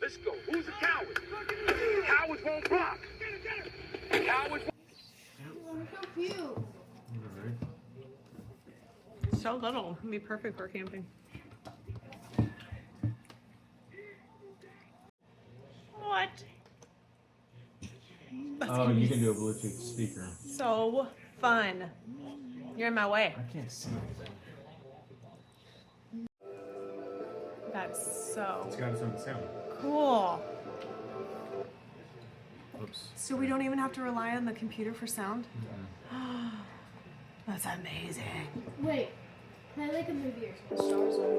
Let's go. Who's a coward? Cowards won't block. Cowards won't. So cute. So little. It'd be perfect for camping. What? Oh, you can do a Bluetooth speaker. So fun. You're in my way. I can't see anything. That's so It's got its own sound. cool. Oops. So we don't even have to rely on the computer for sound? That's amazing. Wait, can I like a movie or something? Stars on.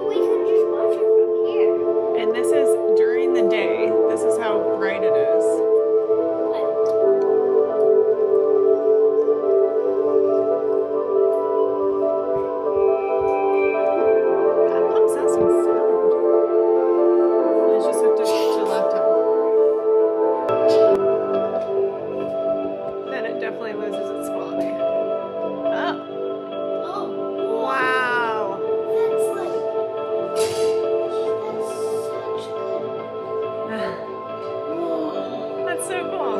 We can just watch it from here. And this is during the day. This is how bright it is. That pump has some sound. I just hooked it to the laptop. Then it definitely loses its quality. Oh, Oh, wow. that's That's so cool.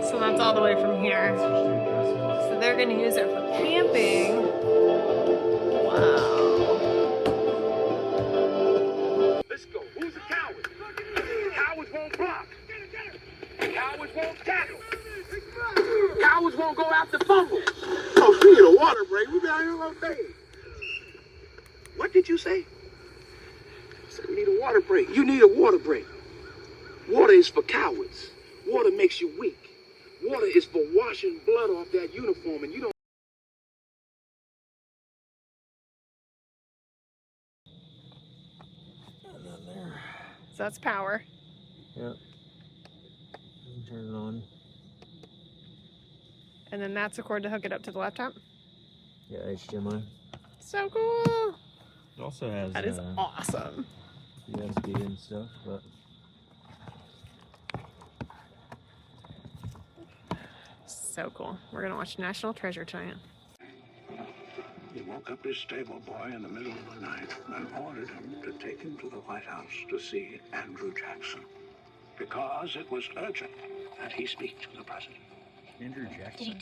So that's all the way from here. So they're going to use it for camping. Wow. Let's go. Who's a coward? Cowards won't block. Cowards won't tackle. Cowards won't go out to fumble. Oh, we need a water break. We've been out here all day. What did you say? I said we need a water break. You need a water break. Water is for cowards. Water makes you weak. Water is for washing blood off that uniform, and you don't. And then there. So that's power. Yep. Turn it on. And then that's the cord to hook it up to the laptop. Yeah, HDMI. So cool. It also has That is awesome. USB and stuff, but So cool. We're going to watch National Treasure tonight. He woke up his stable boy in the middle of the night and ordered him to take him to the White House to see Andrew Jackson, because it was urgent that he speak to the president. Andrew Jackson.